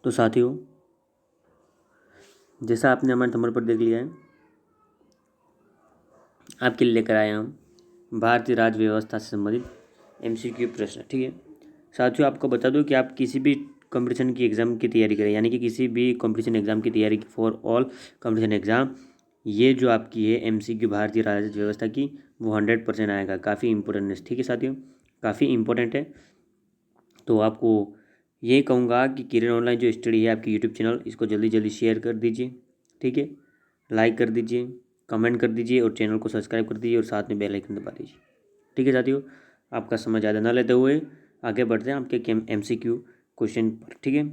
तो साथियों, जैसा आपने हमारे थंबनेल पर देख लिया है, आपके लिए लेकर आए हम भारतीय राज्य व्यवस्था से संबंधित MCQ प्रश्न। ठीक है साथियों, आपको बता दूं कि आप किसी भी कंपटीशन की एग्ज़ाम की तैयारी करें, यानी कि किसी भी कंपटीशन एग्ज़ाम की तैयारी फॉर ऑल कंपटीशन एग्ज़ाम, ये जो आपकी है MCQ भारतीय राज्य व्यवस्था की, वो 100% आएगा। काफ़ी इंपॉर्टेंट है। ठीक है साथियों, काफ़ी इंपॉर्टेंट है। तो आपको ये कहूँगा कि किरण ऑनलाइन जो स्टडी है आपकी यूट्यूब चैनल, इसको जल्दी जल्दी शेयर कर दीजिए। ठीक है, लाइक कर दीजिए, कमेंट कर दीजिए और चैनल को सब्सक्राइब कर दीजिए और साथ में बेल आइकन दबा दीजिए। ठीक है साथियों, आपका समय ज़्यादा ना लेते हुए आगे बढ़ते हैं आपके MCQ क्वेश्चन पर। ठीक है,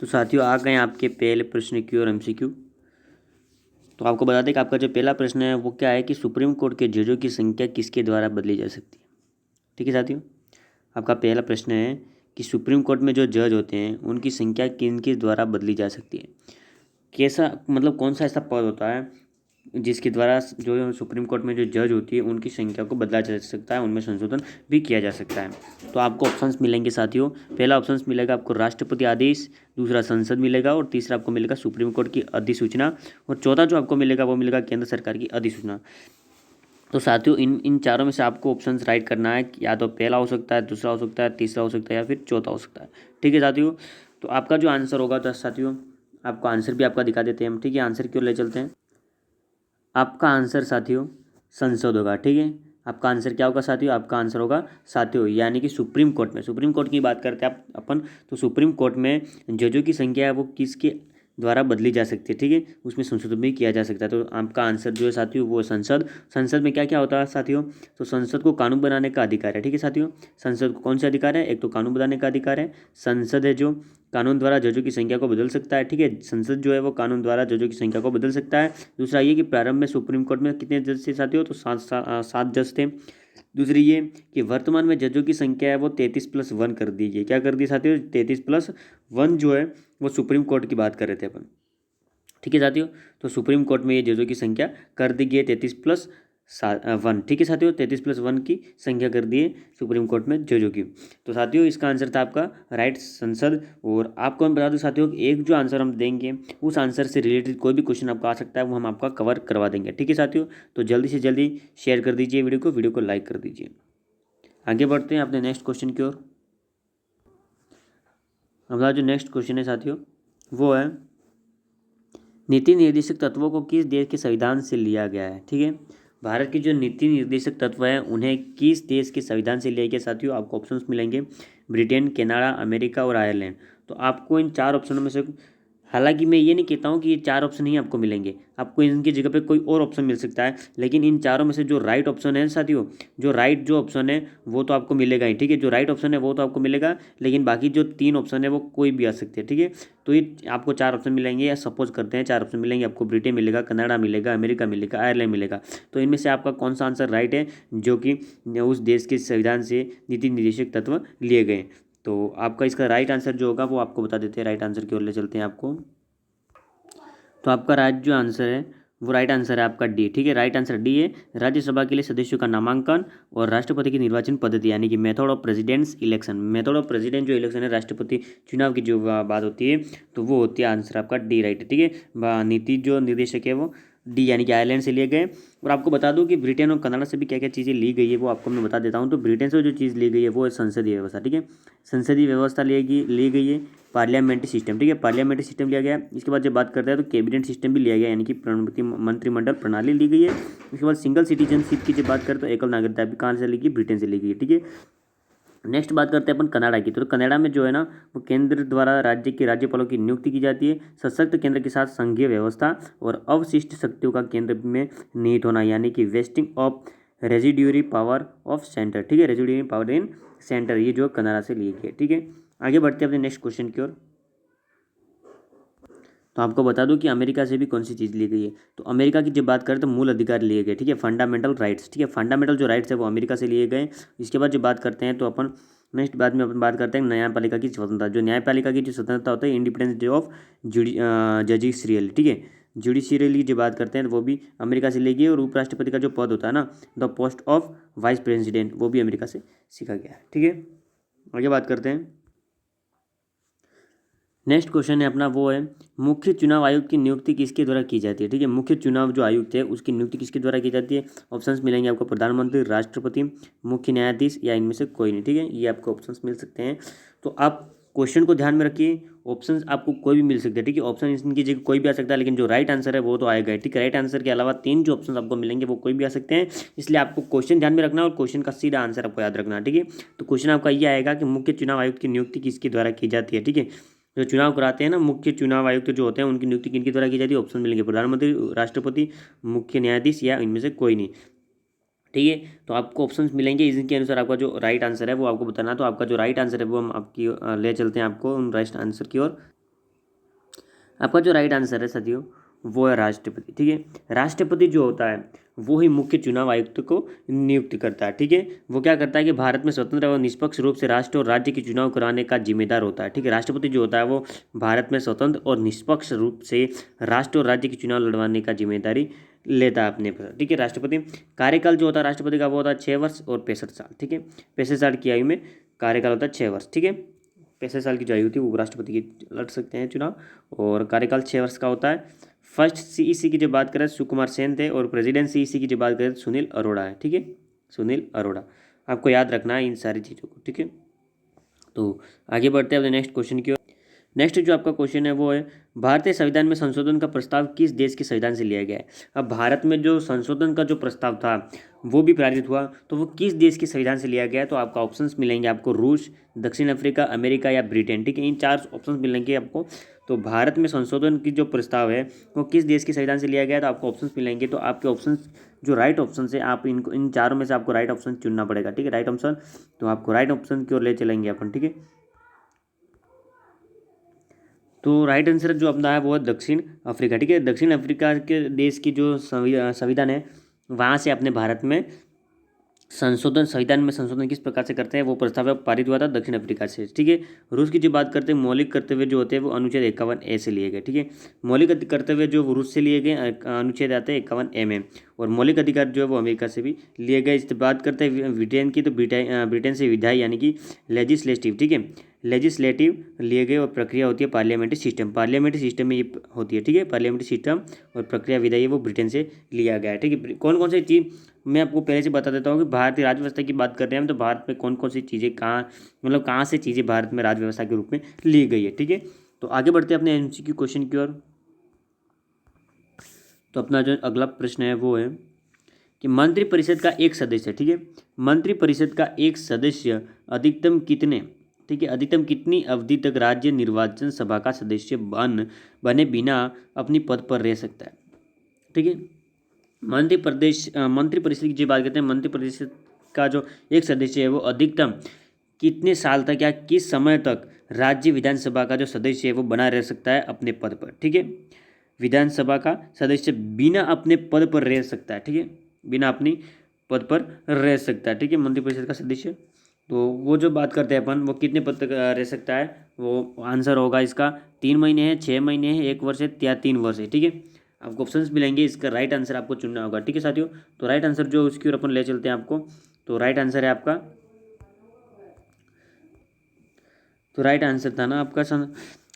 तो साथियों आ गए आपके पहले प्रश्न की और MCQ। तो आपको बता दें कि आपका जो पहला प्रश्न है वो क्या है कि सुप्रीम कोर्ट के जजों की संख्या किसके द्वारा बदली जा सकती है। ठीक है साथियों, आपका पहला प्रश्न है कि सुप्रीम कोर्ट में जो जज होते हैं उनकी संख्या किन के द्वारा बदली जा सकती है। कैसा मतलब कौन सा ऐसा पद होता है जिसके द्वारा जो सुप्रीम कोर्ट में जो जज होती है उनकी संख्या को बदला जा सकता है, उनमें संशोधन भी किया जा सकता है। तो आपको ऑप्शंस मिलेंगे साथियों। पहला ऑप्शंस मिलेगा आपको राष्ट्रपति आदेश, दूसरा संसद मिलेगा और तीसरा आपको मिलेगा सुप्रीम कोर्ट की अधिसूचना और चौथा जो आपको मिलेगा वो मिलेगा केंद्र सरकार की अधिसूचना। तो साथियों इन चारों में से आपको ऑप्शंस राइट करना है। या तो पहला हो सकता है, दूसरा हो सकता है, तीसरा हो सकता है या फिर चौथा हो सकता है। ठीक है साथियों, तो आपका जो आंसर होगा, तो साथियों आपको आंसर भी आपका दिखा देते हैं हम। ठीक है, आंसर क्यों ले चलते हैं। आपका आंसर साथियों संसद होगा। ठीक है, आपका आंसर क्या होगा साथियों, आपका आंसर होगा साथियों यानी कि सुप्रीम कोर्ट में। सुप्रीम कोर्ट की बात करते हैं अपन, तो सुप्रीम कोर्ट में जजों की संख्या है वो किसके द्वारा बदली जा सकती है। ठीक है, उसमें संशोधन भी किया जा सकता है। तो आपका आंसर जो है साथियों वो संसद। संसद में क्या क्या होता है साथियों, तो संसद को कानून बनाने का अधिकार है। ठीक है साथियों, संसद को कौन सा अधिकार है, एक तो कानून बनाने का अधिकार है। संसद है जो कानून द्वारा जजों की संख्या को बदल सकता है। ठीक है, संसद जो है वो कानून द्वारा जजों की संख्या को बदल सकता है। दूसरा ये कि प्रारंभ में सुप्रीम कोर्ट में कितने जज थे साथियों, तो सात जज थे। दूसरी ये कि वर्तमान में जजों की संख्या है वो 33+1 कर दी गई। क्या कर दी साथियों, 33+1 जो है वो सुप्रीम कोर्ट की बात कर रहे थे अपन। ठीक है साथियों, तो सुप्रीम कोर्ट में ये जजों की संख्या कर दी गई है 33+1। ठीक है साथियों, 33+1 की संख्या कर दी है सुप्रीम कोर्ट में जजों की। तो साथियों इसका आंसर था आपका राइट संसद। और आपको हम बता दूं साथियों, एक जो आंसर हम देंगे उस आंसर से रिलेटेड कोई भी क्वेश्चन आपको आ सकता है, वो हम आपका कवर करवा देंगे। ठीक है साथियों, तो जल्दी से जल्दी शेयर कर दीजिए वीडियो को लाइक कर दीजिए। आगे बढ़ते हैं अपने नेक्स्ट क्वेश्चन की ओर। हमारा जो नेक्स्ट क्वेश्चन है साथियों वो है नीति निर्देशक तत्वों को किस देश के संविधान से लिया गया है। ठीक है, भारत की जो नीति निर्देशक तत्व हैं उन्हें किस देश के संविधान से लिया गया साथियों। आपको ऑप्शंस मिलेंगे ब्रिटेन, कनाडा, अमेरिका और आयरलैंड। तो आपको इन चार ऑप्शनों में से, हालांकि मैं ये नहीं कहता हूँ कि ये चार ऑप्शन ही आपको मिलेंगे, आपको इनकी जगह पे कोई और ऑप्शन मिल सकता है, लेकिन इन चारों में से जो राइट ऑप्शन है साथियों, जो ऑप्शन है वो तो आपको मिलेगा ही। ठीक है, जो राइट ऑप्शन है वो तो आपको मिलेगा, लेकिन बाकी जो तीन ऑप्शन है वो कोई भी आ सकते हैं। ठीक है, तो ये आपको चार ऑप्शन मिलेंगे, या सपोज करते हैं चार ऑप्शन मिलेंगे आपको, ब्रिटेन मिलेगा, कनाडा मिलेगा, अमेरिका मिलेगा, आयरलैंड मिलेगा। तो इनमें से आपका कौन सा आंसर राइट है जो कि उस देश के संविधान से नीति निर्देशक तत्व लिए गए। तो आपका इसका राइट आंसर जो होगा वो आपको बता देते हैं। राइट आंसर की ओर ले चलते हैं आपको। तो आपका राइट जो आंसर है वो राइट आंसर है आपका डी। ठीक है, राइट आंसर डी है। राज्यसभा के लिए सदस्यों का नामांकन और राष्ट्रपति की निर्वाचन पद्धति यानी कि method of president's election. Method of president जो इलेक्शन है, राष्ट्रपति चुनाव की जो बात होती है, तो वो होती है आंसर आपका डी राइट है। ठीक है, नीति जो निर्देशक है वो डी यानी कि आयरलैंड से लिए गए। और आपको बता दूं कि ब्रिटेन और कनाडा से भी क्या क्या चीज़ें ली गई है वो आपको मैं बता देता हूं। तो ब्रिटेन से जो चीज़ ली गई है वो है संसदीय व्यवस्था। ठीक है, संसदीय व्यवस्था ली गई है। पार्लियामेंट्री सिस्टम, ठीक है, पार्लियामेंट्री सिस्टम लिया गया। इसके बाद जब बात करते हैं तो कैबिनेट सिस्टम भी लिया गया, यानी कि मंत्रिमंडल प्रणाली ली गई है। इसके बाद सिंगल सिटीजनशिप की जब बात करते तो एकल नागरिकता भी कहाँ से ली गई, ब्रिटेन से ली गई है। ठीक है, नेक्स्ट बात करते हैं अपन कनाडा की। तो कनाडा में जो है ना वो केंद्र द्वारा राज्य के राज्यपालों की नियुक्ति की जाती है। सशक्त केंद्र के साथ संघीय व्यवस्था और अवशिष्ट शक्तियों का केंद्र में निहित होना, यानी कि wasting of residuary power of centre. ठीक है, रेजिड्यूरी पावर इन सेंटर, ये जो कनाडा से लिए गए। ठीक है, आगे बढ़ते हैं अपने नेक्स्ट क्वेश्चन की ओर। तो आपको बता दूं कि अमेरिका से भी कौन सी चीज़ ली गई है। तो अमेरिका की जब बात करें तो मूल अधिकार लिए गए। ठीक है, फंडामेंटल राइट्स। ठीक है, फंडामेंटल जो राइट्स है वो अमेरिका से लिए गए। इसके बाद जब बात करते हैं तो अपन नेक्स्ट बाद में अपन बात करते हैं न्यायपालिका की स्वतंत्रता। जो न्यायपालिका की जो स्वतंत्रता होती है, इंडिपेंडेंस ऑफ जजिशियरी। ठीक है, जुडिशियरी की बात करते हैं तो वो भी अमेरिका से ली गई। और उपराष्ट्रपति का जो पद होता है ना, the post of vice president, वो भी अमेरिका से सीखा गया है। ठीक है, आगे बात करते हैं। नेक्स्ट क्वेश्चन है अपना, वो है मुख्य चुनाव आयुक्त की नियुक्ति किसके द्वारा की जाती है। ठीक है, मुख्य चुनाव जो आयुक्त है उसकी नियुक्ति किसके द्वारा की जाती है। ऑप्शंस मिलेंगे आपको, प्रधानमंत्री, राष्ट्रपति, मुख्य न्यायाधीश या इनमें से कोई नहीं। ठीक है, ये आपको ऑप्शंस मिल सकते हैं। तो आप क्वेश्चन को ध्यान में रखिए, ऑप्शंस आपको कोई भी मिल सकते हैं। ठीक है, ऑप्शन इनकी जगह कोई भी आ सकता है, लेकिन जो राइट आंसर है वो तो आएगा। ठीक है, राइट आंसर के अलावा 3 जो ऑप्शन आपको मिलेंगे वो कोई भी आ सकते हैं, इसलिए आपको क्वेश्चन ध्यान में रखना और क्वेश्चन का सीधा आंसर आपको याद रखना है। ठीक है, तो क्वेश्चन आपका ये आएगा कि मुख्य चुनाव आयुक्त की नियुक्ति किसके द्वारा की जाती है। ठीक है, जो चुनाव कराते हैं ना, मुख्य चुनाव आयुक्त जो होते हैं उनकी नियुक्ति किनके द्वारा की जाती है। ऑप्शन मिलेंगे, प्रधानमंत्री, राष्ट्रपति, मुख्य न्यायाधीश या इनमें से कोई नहीं। ठीक है, तो आपको ऑप्शंस मिलेंगे, इनके अनुसार आपका जो राइट आंसर है वो आपको बताना। तो आपका जो राइट आंसर है वो हम आपकी ले चलते हैं आपको उन राइट आंसर की ओर। आपका जो राइट आंसर है साथियों वो है राष्ट्रपति। ठीक है, राष्ट्रपति जो होता है वो ही मुख्य चुनाव आयुक्त को नियुक्त करता है। ठीक है, वो क्या करता है कि भारत में स्वतंत्र और निष्पक्ष रूप से राष्ट्र और राज्य के चुनाव कराने का जिम्मेदार होता है। ठीक है, राष्ट्रपति जो होता है वो भारत में स्वतंत्र और निष्पक्ष रूप से राष्ट्र और राज्य के चुनाव लड़वाने का जिम्मेदारी लेता है अपने पर। ठीक है, राष्ट्रपति कार्यकाल जो होता है राष्ट्रपति का वो होता है 6 वर्ष और 65 साल। ठीक है, 65 साल की आयु में कार्यकाल होता है 6 वर्ष। ठीक है, 65 साल की जो आयु थी वो राष्ट्रपति की लड़ सकते हैं चुनाव, और कार्यकाल 6 वर्ष का होता है। फर्स्ट सीईसी की जो बात करें सुकुमार सेन थे, और प्रेसिडेंट सीईसी की जो बात करें सुनील अरोड़ा है। ठीक है, सुनील अरोड़ा, आपको याद रखना है इन सारी चीज़ों को। ठीक है, तो आगे बढ़ते हैं अपने नेक्स्ट क्वेश्चन की ओर। नेक्स्ट जो आपका क्वेश्चन है वो है भारतीय संविधान में संशोधन का प्रस्ताव किस देश के संविधान से लिया गया है। अब भारत में जो संशोधन का जो प्रस्ताव था वो भी पारित हुआ, तो वो किस देश के संविधान से लिया गया है। तो आपका ऑप्शंस मिलेंगे आपको, रूस, दक्षिण अफ्रीका, अमेरिका या ब्रिटेन। ठीक है, इन 4 ऑप्शंस मिलेंगे आपको। तो भारत में संशोधन की जो प्रस्ताव है वो किस देश के संविधान से लिया गया है, तो आपको ऑप्शंस मिलेंगे। तो आपके ऑप्शंस जो राइट ऑप्शन है, आप इनको इन चारों में से आपको राइट ऑप्शन चुनना पड़ेगा। ठीक है, राइट ऑप्शन, तो आपको राइट ऑप्शन की ओर ले चलेंगे अपन। ठीक है, तो राइट आंसर जो अपना है वो है दक्षिण अफ्रीका। ठीक है, दक्षिण अफ्रीका के देश की जो संविधान है वहाँ से अपने भारत में संविधान में संशोधन किस प्रकार से करते हैं वो प्रस्ताव पारित हुआ था दक्षिण अफ्रीका से। ठीक है, रूस की जो बात करते हैं मौलिक कर्तव्य जो होते हैं वो अनुच्छेद 51A से लिए गए। ठीक है, मौलिक कर्तव्य जो रूस से लिए गए अनुच्छेद आते हैं 51A में, और मौलिक अधिकार जो है वो अमेरिका से भी लिए गए। इस बात करते हैं ब्रिटेन की, तो ब्रिटेन से विधायी यानी कि लेजिस्लेटिव। ठीक है, लेजिस्लेटिव लिए गए, और प्रक्रिया होती है पार्लियामेंट्री सिस्टम। पार्लियामेंट्री सिस्टम में ये होती है। ठीक है, पार्लियामेंट्री सिस्टम और प्रक्रिया विधायी वो ब्रिटेन से लिया गया है। ठीक है, कौन कौन सी चीज़ मैं आपको पहले से बता देता हूँ कि भारतीय राज्य व्यवस्था की बात कर रहे हैं हम, तो भारत में कौन कौन सी चीज़ें कहाँ, मतलब कहाँ से चीज़ें भारत में राज्य व्यवस्था के रूप में ली गई है। ठीक है, तो आगे बढ़ते हैं अपने एमसीक्यू क्वेश्चन की ओर। तो अपना जो अगला प्रश्न है वो है कि मंत्रिपरिषद का एक सदस्य, ठीक है, मंत्रिपरिषद का एक सदस्य अधिकतम कितने, ठीक है, अधिकतम कितनी अवधि तक राज्य निर्वाचन सभा का सदस्य बने बिना अपनी पद पर रह सकता है। ठीक है, मंत्रिपरिषद की जो बात करते हैं, मंत्रिपरिषद का जो एक सदस्य है वो अधिकतम कितने साल तक या किस समय तक राज्य विधानसभा का जो सदस्य है वो बना रह सकता है अपने पद पर। ठीक है, विधानसभा का सदस्य बिना अपने पद पर रह सकता है। ठीक है, बिना अपनी पद पर रह सकता है। ठीक है, मंत्रिपरिषद का सदस्य, तो वो जो बात करते हैं अपन वो कितने पद तक रह सकता है, वो आंसर होगा इसका 3 महीने है, 6 महीने है, 1 वर्ष है या 3 वर्ष है। ठीक है, आपको ऑप्शंस मिलेंगे, इसका राइट आंसर आपको चुनना होगा। ठीक है साथियों, तो राइट आंसर जो उसकी ओर अपन ले चलते हैं आपको। तो राइट आंसर है आपका, तो राइट आंसर था ना आपका,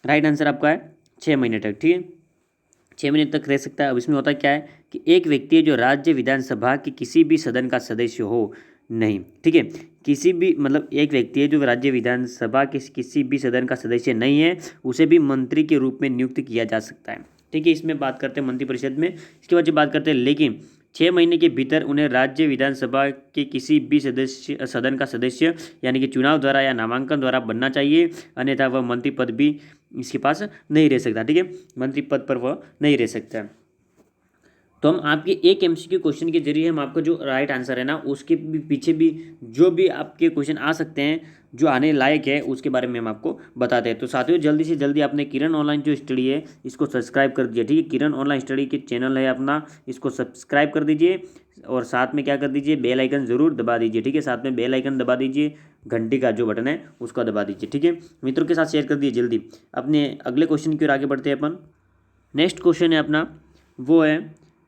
राइट आंसर आपका है 6 महीने तक। ठीक है, 6 महीने तक रह सकता है। अब इसमें होता क्या है कि एक व्यक्ति है जो राज्य विधानसभा के किसी भी सदन का सदस्य हो नहीं, ठीक है, किसी भी, मतलब एक व्यक्ति है जो राज्य विधानसभा के किसी भी सदन का सदस्य नहीं है, उसे भी मंत्री के रूप में नियुक्त किया जा सकता है। ठीक है, इसमें बात करते हैं मंत्रिपरिषद में। इसके बाद जो बात करते हैं, लेकिन 6 महीने के भीतर उन्हें राज्य विधानसभा के किसी भी सदन का सदस्य यानी कि चुनाव द्वारा या नामांकन द्वारा बनना चाहिए, अन्यथा वह मंत्री पद भी इसके पास नहीं रह सकता। ठीक है, मंत्री पद पर वह नहीं रह सकता। तो हम आपके एक एमसीक्यू क्वेश्चन के जरिए हम आपका जो राइट आंसर है ना उसके भी पीछे भी जो भी आपके क्वेश्चन आ सकते हैं जो आने लायक है उसके बारे में हम आपको बताते हैं। तो साथियों जल्दी से जल्दी आपने किरण ऑनलाइन जो स्टडी है इसको सब्सक्राइब कर दीजिए। ठीक है, किरण ऑनलाइन स्टडी के चैनल है अपना, इसको सब्सक्राइब कर दीजिए और साथ में क्या कर दीजिए, बेल आइकन ज़रूर दबा दीजिए। ठीक है, साथ में बेल आइकन दबा दीजिए, घंटी का जो बटन है उसको दबा दीजिए। ठीक है, मित्रों के साथ शेयर कर दीजिए जल्दी। अपने अगले क्वेश्चन की ओर आगे बढ़ते हैं अपन। नेक्स्ट क्वेश्चन है अपना, वो है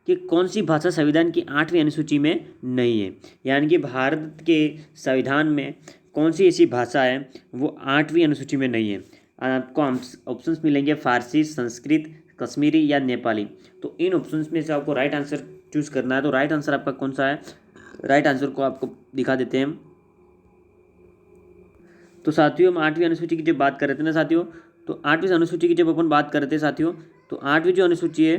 कि कौन सी भाषा संविधान की 8वीं अनुसूची में नहीं है, यानी कि भारत के संविधान में कौन सी ऐसी भाषा है वो 8वीं अनुसूची में नहीं है। आपको ऑप्शंस मिलेंगे फारसी, संस्कृत, कश्मीरी या नेपाली। तो इन ऑप्शंस में से आपको राइट आंसर चूज करना है। तो राइट आंसर आपका कौन सा है, राइट आंसर को आपको दिखा देते हैं। तो साथियों हम 8वीं अनुसूची की जब बात कर रहे थे ना साथियों, तो 8वीं अनुसूची की जब अपन बात कर रहे थे साथियों, तो 8वीं जो अनुसूची है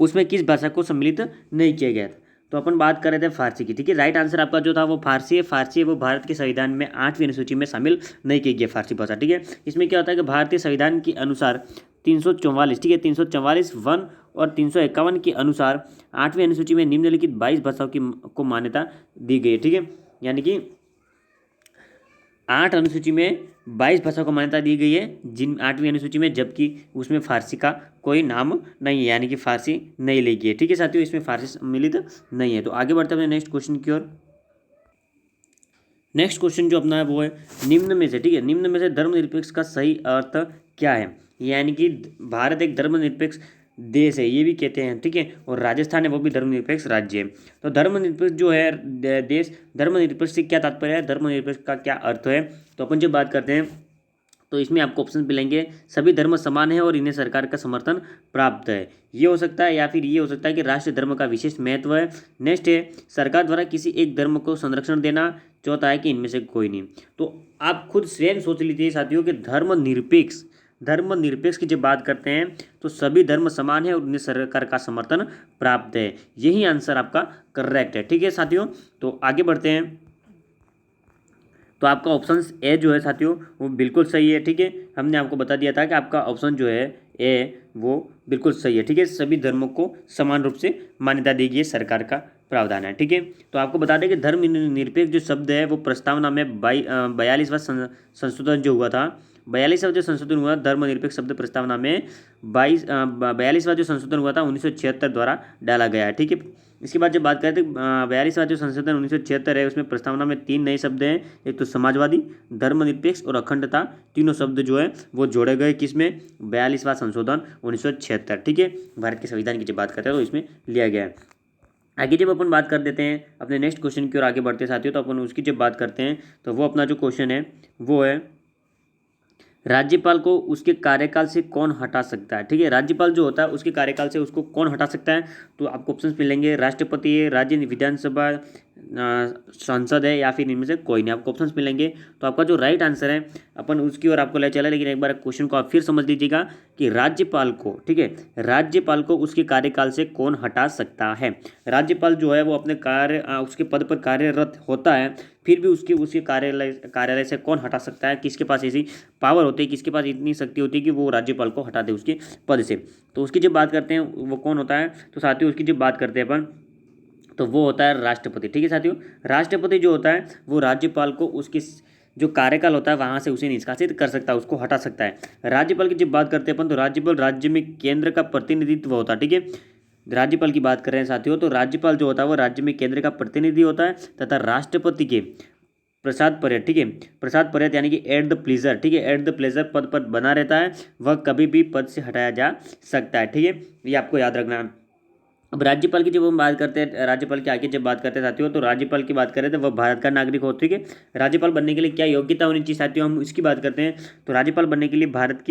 उसमें किस भाषा को सम्मिलित नहीं किया गया था। तो अपन बात कर रहे थे फारसी की। ठीक है, राइट आंसर आपका जो था वो फारसी है। फारसी है वो भारत के संविधान में 8वीं अनुसूची में शामिल नहीं की गई फारसी भाषा। ठीक है, इसमें क्या होता है कि भारतीय संविधान के अनुसार 344, ठीक है, 344 वन और 351 के अनुसार 8वीं अनुसूची में निम्नलिखित 22 भाषाओं की को मान्यता दी गई है। ठीक है, यानी कि 8 अनुसूची में 22 भाषा को मान्यता दी गई है जिन 8वीं अनुसूची में, जबकि उसमें फारसी का कोई नाम नहीं है, यानी कि फारसी नहीं ली गई है। ठीक है साथियों, इसमें फारसी सम्मिलित नहीं है। तो आगे बढ़ते हैं अपने नेक्स्ट क्वेश्चन की ओर। नेक्स्ट क्वेश्चन जो अपना है वो है निम्न में से, ठीक है, निम्न में से धर्मनिरपेक्ष का सही अर्थ क्या है। यानी कि भारत एक धर्मनिरपेक्ष देश है, ये भी कहते हैं। ठीक है, और राजस्थान है वो भी धर्मनिरपेक्ष राज्य है। तो धर्मनिरपेक्ष जो है देश, धर्मनिरपेक्ष से क्या तात्पर्य है, धर्मनिरपेक्ष का क्या अर्थ है। तो अपन जब बात करते हैं तो इसमें आपको ऑप्शन मिलेंगे सभी धर्म समान है और इन्हें सरकार का समर्थन प्राप्त है, ये हो सकता है, या फिर ये हो सकता है कि राष्ट्रीय धर्म का विशेष महत्व है। नेक्स्ट है सरकार द्वारा किसी एक धर्म को संरक्षण देना। चौथा है कि इनमें से कोई नहीं। तो आप खुद स्वयं सोच लीजिए साथियों कि धर्मनिरपेक्ष की जब बात करते हैं तो सभी धर्म समान है और उन्हें सरकार का समर्थन प्राप्त है, यही आंसर आपका करेक्ट है। ठीक है साथियों, तो आगे बढ़ते हैं। तो आपका ऑप्शन ए जो है साथियों वो बिल्कुल सही है। ठीक है, हमने आपको बता दिया था कि आपका ऑप्शन जो है ए वो बिल्कुल सही है। ठीक है, सभी धर्मों को समान रूप से मान्यता दी गई है, सरकार का प्रावधान है। ठीक है, तो आपको बता दें कि धर्मनिरपेक्ष जो शब्द है वो प्रस्तावना में 42वां संशोधन जो हुआ था, 42वां जो संशोधन हुआ धर्मनिरपेक्ष शब्द प्रस्तावना में 42वां जो संशोधन हुआ था 1976 द्वारा डाला गया है। ठीक है, इसके बाद जब बात करें तो 42वां जो संशोधन 1976 है उसमें प्रस्तावना में 3 नए शब्द हैं, एक तो समाजवादी, धर्मनिरपेक्ष और अखंडता, तीनों शब्द जो है वो जोड़े गए किसमें, 42वां संशोधन 1976। ठीक है, भारत के संविधान की जब बात करते हैं तो इसमें लिया गया है। आगे जब अपन बात कर देते हैं अपने नेक्स्ट क्वेश्चन की ओर आगे बढ़ते हैं साथियों, तो अपन उसकी जब बात करते हैं तो वो अपना जो क्वेश्चन है वो है राज्यपाल को उसके कार्यकाल से कौन हटा सकता है। ठीक है, राज्यपाल जो होता है उसके कार्यकाल से उसको कौन हटा सकता है। तो आपको ऑप्शंस मिलेंगे राष्ट्रपति है, राज्य विधानसभा, संसद है, या फिर इनमें से कोई नहीं। आपको ऑप्शंस मिलेंगे। तो आपका जो राइट आंसर है अपन उसकी ओर आपको ले चला, लेकिन एक बार क्वेश्चन को आप फिर समझ लीजिएगा कि राज्यपाल को, ठीक है, राज्यपाल को उसके कार्यकाल से कौन हटा सकता है। राज्यपाल जो है वो अपने उसके पद पर कार्यरत होता है, फिर भी उसके कार्यालय से कौन हटा सकता है, किसके पास ऐसी पावर होती है, किसके पास इतनी शक्ति होती है कि वो राज्यपाल को हटा दे उसके पद से। तो उसकी जब बात करते हैं वो कौन होता है, तो साथियों उसकी जब बात करते हैं अपन तो वो होता है राष्ट्रपति। ठीक है साथियों, राष्ट्रपति जो होता है वो राज्यपाल को उसके जो कार्यकाल होता है वहाँ से उसे निष्कासित कर सकता है, उसको हटा सकता है। राज्यपाल की जब बात करते हैं अपन तो राज्यपाल राज्य में केंद्र का प्रतिनिधित्व होता है। ठीक है, राज्यपाल की बात कर रहे हैं साथियों, तो राज्यपाल जो होता है वो राज्य में केंद्र का प्रतिनिधि होता है तथा राष्ट्रपति के प्रसाद परेड, ठीक है, प्रसाद परेड यानी कि एट द प्लेजर, ठीक है, एट द प्लेजर पद पर बना रहता है, वह कभी भी पद से हटाया जा सकता है। ठीक है, ये आपको याद रखना है। अब राज्यपाल की जब हम बात करते हैं, राज्यपाल के आगे जब बात करते हैं साथियों, तो राज्यपाल की बात करें तो वह भारत का नागरिक हो। ठीक है, राज्यपाल बनने के लिए क्या योग्यता होनी चाहिए साथियों, हम इसकी बात करते हैं। तो राज्यपाल बनने के लिए भारत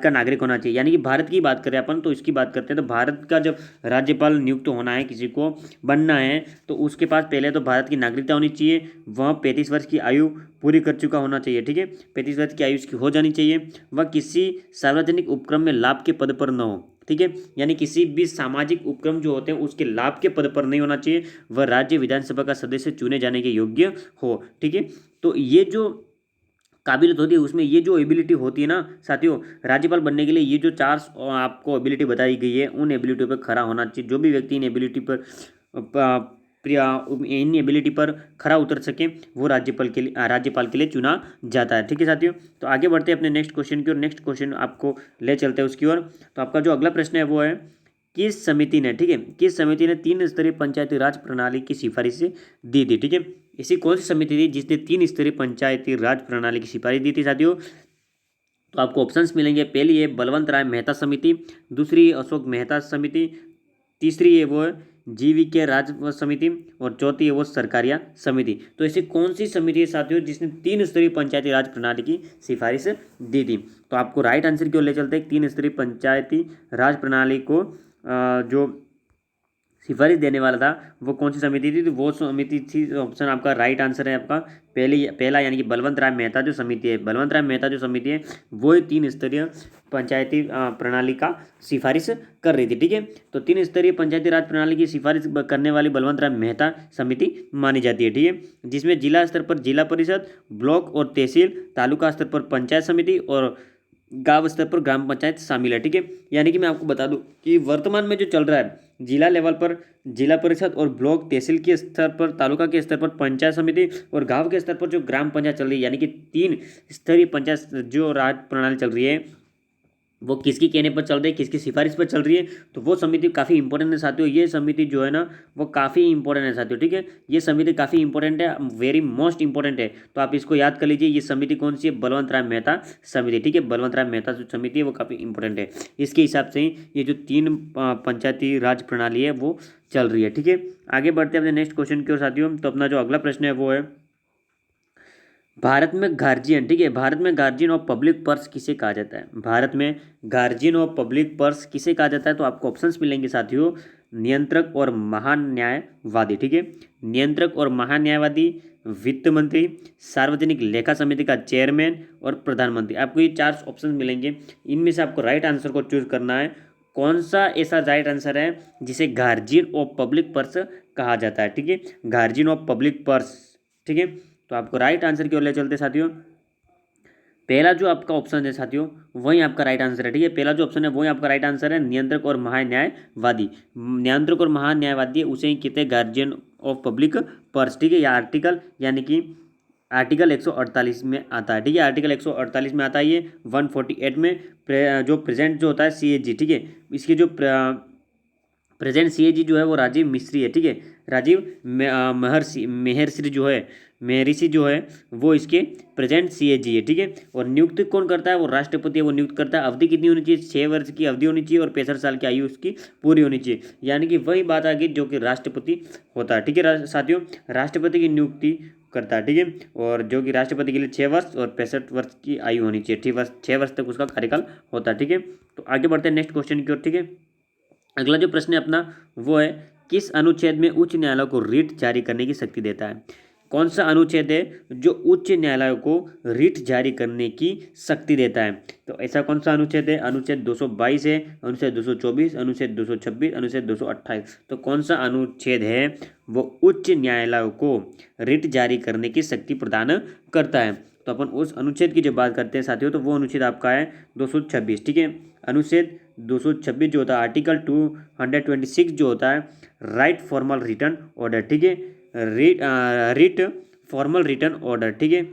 का नागरिक होना चाहिए, यानी कि भारत की बात करें अपन तो इसकी बात करते हैं। तो भारत का जब राज्यपाल नियुक्त होना है, किसी को बनना है, तो उसके पास पहले तो भारत की नागरिकता होनी चाहिए, वह 35 वर्ष की आयु पूरी कर चुका होना चाहिए। ठीक है, 35 वर्ष की आयु उसकी हो जानी चाहिए, वह किसी सार्वजनिक उपक्रम में लाभ के पद पर न हो। ठीक है, यानी किसी भी सामाजिक उपक्रम जो होते हैं उसके लाभ के पद पर नहीं होना चाहिए, वह राज्य विधानसभा का सदस्य चुने जाने के योग्य हो। ठीक है, तो ये जो काबिलियत होती है उसमें ये जो एबिलिटी होती है ना साथियों, राज्यपाल बनने के लिए ये जो 4 आपको एबिलिटी बताई गई है उन एबिलिटी पर खरा होना चाहिए। जो भी व्यक्ति इन एबिलिटी पर इन एबिलिटी पर खरा उतर सके वो राज्यपाल के लिए चुना जाता है। ठीक है साथियों, तो आगे बढ़ते हैं अपने नेक्स्ट क्वेश्चन की ओर। नेक्स्ट क्वेश्चन आपको ले चलते हैं उसकी ओर। तो आपका जो अगला प्रश्न है वो है किस समिति ने, ठीक है, किस समिति ने 3 स्तरीय पंचायती राज प्रणाली की सिफारिश दी थी। ठीक है, ऐसी कौन सी समिति थी जिसने 3 स्तरीय पंचायती राज प्रणाली की सिफारिश दी थी साथियों। तो आपको ऑप्शंस मिलेंगे, पहली है बलवंत राय मेहता समिति, दूसरी अशोक मेहता समिति, तीसरी है वो है जीविका राज्य समिति और चौथी है वो सरकारिया समिति। तो ऐसी कौन सी समिति है साथियों जिसने 3 स्तरीय पंचायती राज प्रणाली की सिफारिश दी थी? तो आपको राइट आंसर की ओर ले चलते हैं। 3 स्तरीय पंचायती राज प्रणाली को जो सिफारिश देने वाला था वो कौन सी समिति थी? तो वो समिति थी, ऑप्शन आपका राइट आंसर है आपका पहला यानी कि बलवंत राय मेहता जो समिति है, बलवंत राय मेहता जो समिति है वो 3 स्तरीय पंचायती प्रणाली का सिफारिश कर रही थी। ठीक है, तो 3 स्तरीय पंचायती राज प्रणाली की सिफारिश करने वाली बलवंत राय मेहता समिति मानी जाती है। ठीक है, जिसमें जिला स्तर पर जिला परिषद, ब्लॉक और तहसील, तालुका स्तर पर पंचायत समिति और गांव स्तर पर ग्राम पंचायत शामिल है। ठीक है, यानी कि मैं आपको बता दूं कि वर्तमान में जो चल रहा है जिला लेवल पर जिला परिषद और ब्लॉक तहसील के स्तर पर, तालुका के स्तर पर पंचायत समिति और गांव के स्तर पर जो ग्राम पंचायत चल रही है, यानी कि 3 स्तरीय पंचायत जो राज प्रणाली चल रही है वो किसकी कहने पर चल रही है, किसकी सिफारिश पर चल रही है? तो वो समिति काफ़ी इंपॉर्टेंट है साथियों। ये समिति जो है ना वो काफ़ी इंपॉर्टेंट है साथियों। ठीक है, ये समिति काफ़ी इंपॉर्टेंट है, वेरी मोस्ट इंपॉर्टेंट है। तो आप इसको याद कर लीजिए, ये समिति कौन सी है? बलवंत राय मेहता समिति। ठीक है, बलवंत राय मेहता जो समिति है वो काफ़ी इंपॉर्टेंट है। इसके हिसाब से ही ये जो 3 पंचायती राज प्रणाली है वो चल रही है। ठीक है, आगे बढ़ते हैं अपने नेक्स्ट क्वेश्चन की ओर साथियों। तो अपना जो अगला प्रश्न है वो है भारत में गार्जियन। ठीक है, भारत में गार्जियन ऑफ पब्लिक पर्स किसे कहा जाता है? भारत में गार्जियन ऑफ पब्लिक पर्स किसे कहा जाता है? तो आपको ऑप्शंस मिलेंगे साथियों, नियंत्रक और महान्यायवादी। ठीक है, नियंत्रक और महान्यायवादी, वित्त मंत्री, सार्वजनिक लेखा समिति का चेयरमैन और प्रधानमंत्री। आपको ये 4 ऑप्शन मिलेंगे, इनमें से आपको राइट आंसर को चूज करना है। कौन सा ऐसा राइट आंसर है जिसे गार्जियन ऑफ पब्लिक पर्स कहा जाता है? ठीक है, गार्जियन ऑफ पब्लिक पर्स। ठीक है, तो आपको राइट आंसर की ओर ले चलते साथियों। पहला जो आपका ऑप्शन है साथियों वही आपका राइट आंसर है। ठीक है, पहला जो ऑप्शन है वही आपका राइट आंसर है, नियंत्रक और महान्यायवादी। नियंत्रक और महान्यायवादी उसे ही कहते हैं गार्जियन ऑफ पब्लिक पर्स। ठीक है, यह आर्टिकल यानी कि आर्टिकल 148 में आता है। ठीक है, आर्टिकल 148 में आता है ये। 148 में जो प्रेजेंट जो होता है CAG। ठीक है, इसकी जो प्रेजेंट CAG जो है वो राजीव मिस्त्री है। ठीक है, राजीव मेहर्षि जो है, मेहरिषि जो है वो इसके प्रेजेंट CAG है। ठीक है, और नियुक्ति कौन करता है? वो राष्ट्रपति है, वो नियुक्त करता है। अवधि कितनी होनी चाहिए? 6 वर्ष की अवधि होनी चाहिए और 65 साल की आयु उसकी पूरी होनी चाहिए। यानी कि वही बात आ गई जो कि राष्ट्रपति होता है। ठीक है साथियों, राष्ट्रपति की नियुक्ति करता है। ठीक है, और जो कि राष्ट्रपति के लिए 6 वर्ष और 65 वर्ष की आयु होनी चाहिए। 6 वर्ष तक उसका कार्यकाल होता है। ठीक है, तो आगे बढ़ते हैं नेक्स्ट क्वेश्चन की ओर। ठीक है, अगला जो प्रश्न है अपना वो है किस अनुच्छेद में उच्च न्यायालय को रिट जारी करने की शक्ति देता है? कौन सा अनुच्छेद है जो उच्च न्यायालय को रिट जारी करने की शक्ति देता है? तो ऐसा कौन सा अनुच्छेद है? अनुच्छेद 222 है, अनुच्छेद 224, अनुच्छेद 226, अनुच्छेद 228। तो कौन सा अनुच्छेद है वो उच्च न्यायालय को रिट जारी करने की शक्ति प्रदान करता है? तो अपन उस अनुच्छेद की जब बात करते हैं साथियों तो वो अनुच्छेद आपका है 226। ठीक है, अनुच्छेद 226 जो होता है आर्टिकल 226 जो होता है राइट फॉर्मल रिटर्न ऑर्डर। ठीक है, रिट फॉर्मल रिटर्न ऑर्डर। ठीक है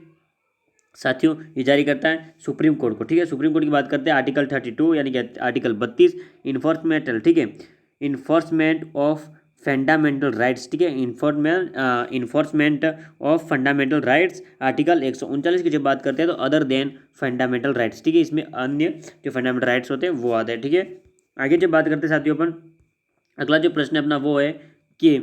साथियों, ये जारी करता है सुप्रीम कोर्ट को। ठीक है, सुप्रीम कोर्ट की बात करते हैं आर्टिकल 32 यानी कि आर्टिकल 32 इन्फोर्समेंटल। ठीक है, इन्फोर्समेंट ऑफ फंडामेंटल राइट्स। ठीक है, enforcement of fundamental rights article 139 की जब बात करते हैं तो अदर देन फंडामेंटल राइट्स। ठीक है, इसमें अन्य जो फंडामेंटल राइट्स होते हैं वो आते हैं। ठीक है, आगे जब बात करते हैं साथियों अपन अगला जो प्रश्न है अपना वो है कि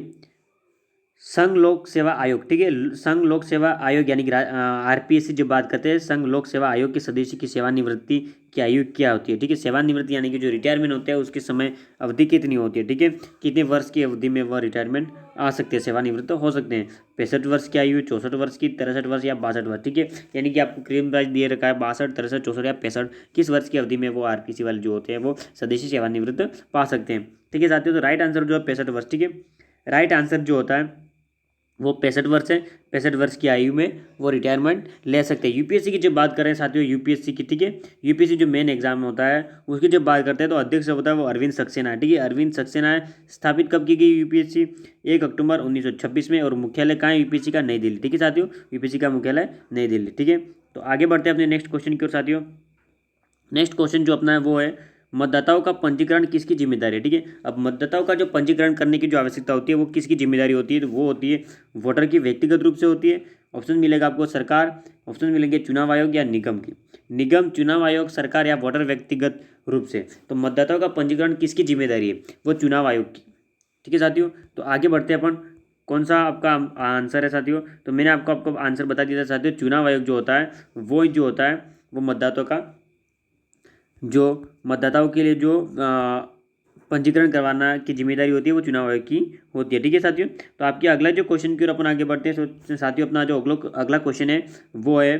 संघ लोक सेवा आयोग। ठीक है, संघ लोक सेवा आयोग यानी कि RPS की जब बात करते हैं संघ लोक सेवा आयोग के सदस्य की सेवानिवृत्ति की आयु क्या होती है? ठीक है, सेवानिवृत्ति यानी कि जो रिटायरमेंट होता है उसके समय अवधि कितनी होती है? ठीक है, कितने वर्ष की अवधि में वह रिटायरमेंट आ सकते हैं, सेवानिवृत्त हो सकते हैं? 65 वर्ष की आयु, 64 वर्ष की, 63 वर्ष या 62 वर्ष। ठीक है, यानी कि आपको क्रीम प्राइस दिए रखा है 62, 63, 64 या 65 किस वर्ष की अवधि में वो RPC वाले जो होते हैं वो सदस्य सेवानिवृत्त पा सकते हैं। ठीक है साथियों, तो राइट आंसर जो है 65 वर्ष। ठीक है, राइट आंसर जो होता है वो 65 वर्ष है। 65 वर्ष की आयु में वो रिटायरमेंट ले सकते हैं। UPSC की जब बात करें साथियों UPSC की, ठीक है, UPSC जो मेन एग्जाम होता है उसकी जब बात करते हैं तो अध्यक्ष होता है वो अरविंद सक्सेना है। ठीक है, अरविंद सक्सेना है। स्थापित कब की गई UPSC? 1 अक्टूबर 1926 में। और मुख्यालय कहाँ है UPSC का? नई दिल्ली। ठीक है साथियों, UPSC का मुख्यालय नई दिल्ली। ठीक है, तो आगे बढ़ते हैं अपने नेक्स्ट क्वेश्चन की ओर साथियों। नेक्स्ट क्वेश्चन जो अपना है वो है मतदाताओं का पंजीकरण किसकी जिम्मेदारी है? ठीक है, अब मतदाताओं का जो पंजीकरण करने की जो आवश्यकता होती है वो किसकी जिम्मेदारी होती है? तो वो होती है वोटर की व्यक्तिगत रूप से होती है। ऑप्शन मिलेगा आपको सरकार, ऑप्शन मिलेंगे चुनाव आयोग या निगम की। निगम, चुनाव आयोग, सरकार या वोटर व्यक्तिगत रूप से। तो मतदाताओं का पंजीकरण किसकी जिम्मेदारी है? वो चुनाव आयोग की। ठीक है साथियों, तो आगे बढ़ते हैं अपन। कौन सा आपका आंसर है साथियों? तो मैंने आपको आंसर बता दिया था साथियों। चुनाव आयोग जो होता है वो जो होता है वो मतदाताओं के लिए जो पंजीकरण करवाना की जिम्मेदारी होती है वो चुनाव आयोग की होती है। ठीक है साथियों, तो आपकी अगला जो क्वेश्चन की ओर अपन आगे बढ़ते हैं साथियों। अपना जो अगला क्वेश्चन है वो है,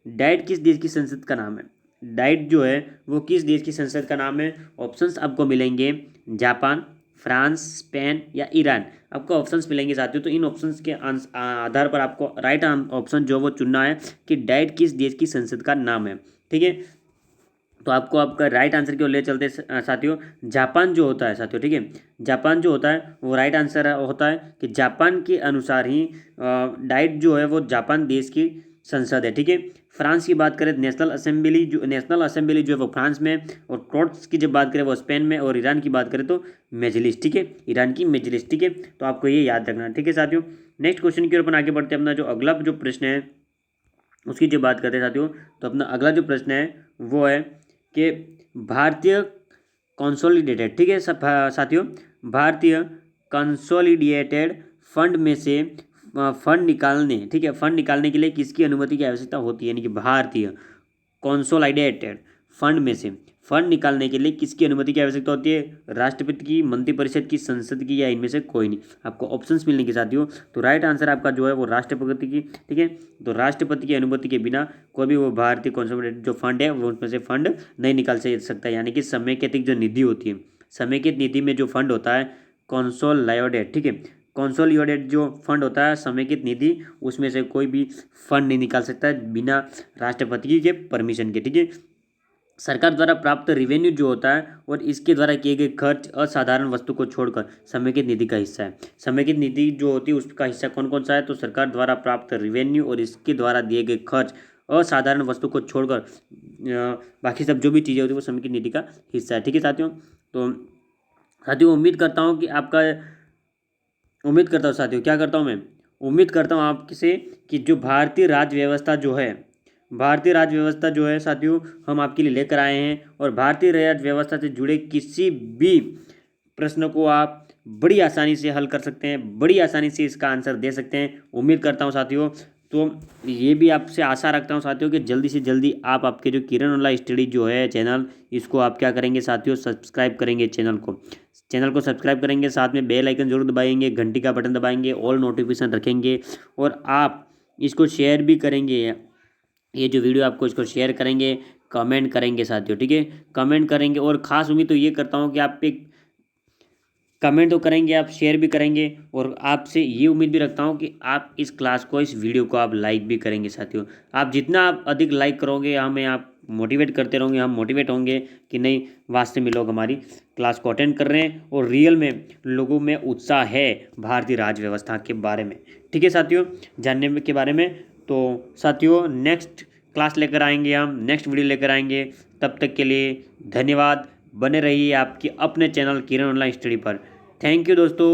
डाइट किस देश की संसद का नाम है? डाइट जो है वो किस देश की संसद का नाम है? ऑप्शंस आपको मिलेंगे जापान, फ्रांस, स्पेन या ईरान। आपको ऑप्शंस मिलेंगे साथियों, तो इन ऑप्शंस के आधार पर आपको राइट ऑप्शन जो वो चुनना है कि डाइट किस देश की संसद का नाम है। ठीक है, तो आपको आपका राइट आंसर की ओर ले चलते साथियों। जापान जो होता है साथियों, ठीक है, जापान जो होता है वो राइट आंसर होता है कि जापान के अनुसार ही डाइट जो है वो जापान देश की संसद है। ठीक है, फ्रांस की बात करें नेशनल असेंबली जो है वो फ्रांस में, और कोर्ट्स की जब बात करें वो स्पेन में, और ईरान की बात करें तो मेजलिस। ठीक है, ईरान की मेजलिस। ठीक है, तो आपको ये याद रखना है। ठीक है साथियों, नेक्स्ट क्वेश्चन की ओर अपन आगे बढ़ते हैं। अपना जो अगला जो प्रश्न है उसकी जो बात करते हैं साथियों, तो अपना अगला जो प्रश्न है वो है कि भारतीय कंसोलिडेटेड, ठीक है साथियों, भारतीय कंसोलिडेटेड फंड में से फंड निकालने, ठीक है, फंड निकालने के लिए किसकी अनुमति की आवश्यकता होती है? यानी कि भारतीय कंसोलिडेटेड फंड में से फंड निकालने के लिए किसकी अनुमति की आवश्यकता होती है? राष्ट्रपति की, मंत्रिपरिषद की, संसद की, या इनमें से कोई नहीं। आपको ऑप्शंस मिलने के साथियों, तो राइट आंसर आपका जो है वो राष्ट्रपति की। ठीक है, तो राष्ट्रपति की अनुमति के बिना कोई भी वो भारतीय कंसोलिडेटेड जो फंड है वो उसमें से फंड नहीं निकाल सकता। यानी कि समेकित जो निधि होती है, समेकित निधि में जो फंड होता है कंसोलिडेटेड, ठीक है, कंसोलिडेटेड जो फंड होता है समेकित निधि, उसमें से कोई भी फंड नहीं निकाल सकता है बिना राष्ट्रपति के परमिशन के। ठीक है, सरकार द्वारा प्राप्त रेवेन्यू जो होता है और इसके द्वारा किए गए खर्च असाधारण वस्तु को छोड़कर समेकित निधि का हिस्सा है। समेकित निधि जो होती है उसका हिस्सा कौन कौन सा है? तो सरकार द्वारा प्राप्त रेवेन्यू और इसके द्वारा दिए गए खर्च असाधारण वस्तु को छोड़कर बाकी सब जो भी चीज़ें होती है वो समेकित निधि का हिस्सा है। ठीक है साथियों, तो साथियों उम्मीद करता हूँ साथियों, क्या करता हूँ मैं, उम्मीद करता हूँ आपसे कि जो भारतीय राज्य व्यवस्था जो है साथियों हम आपके लिए लेकर आए हैं, और भारतीय राज्य व्यवस्था से जुड़े किसी भी प्रश्न को आप बड़ी आसानी से हल कर सकते हैं, बड़ी आसानी से इसका आंसर दे सकते हैं। उम्मीद करता हूँ साथियों, तो ये भी आपसे आशा रखता हूँ साथियों कि जल्दी से जल्दी आप आपके जो किरण ऑनलाइन स्टडी जो है चैनल, इसको आप क्या करेंगे साथियों, सब्सक्राइब करेंगे चैनल को सब्सक्राइब करेंगे, साथ में बेल आइकन जरूर दबाएंगे, घंटी का बटन दबाएंगे, ऑल नोटिफिकेशन रखेंगे, और आप इसको शेयर भी करेंगे। ये जो वीडियो आपको इसको शेयर करेंगे, कमेंट करेंगे साथियों। ठीक है, कमेंट करेंगे, और ख़ास उम्मीद तो ये करता हूँ कि आप एक कमेंट तो करेंगे, आप शेयर भी करेंगे, और आपसे ये उम्मीद भी रखता हूँ कि आप इस क्लास को, इस वीडियो को आप लाइक भी करेंगे साथियों। आप जितना आप अधिक लाइक करोगे हमें आप मोटिवेट करते रहोगे, हम मोटिवेट होंगे कि नहीं वास्तव में लोग हमारी क्लास को अटेंड कर रहे हैं और रियल में लोगों में उत्साह है भारतीय राज्य व्यवस्था के बारे में। ठीक है साथियों, जानने के बारे में। तो साथियों नेक्स्ट क्लास लेकर आएंगे, हम नेक्स्ट वीडियो लेकर आएंगे। तब तक के लिए धन्यवाद। बने रहिए आपके अपने चैनल किरण ऑनलाइन स्टडी पर। थैंक यू दोस्तों।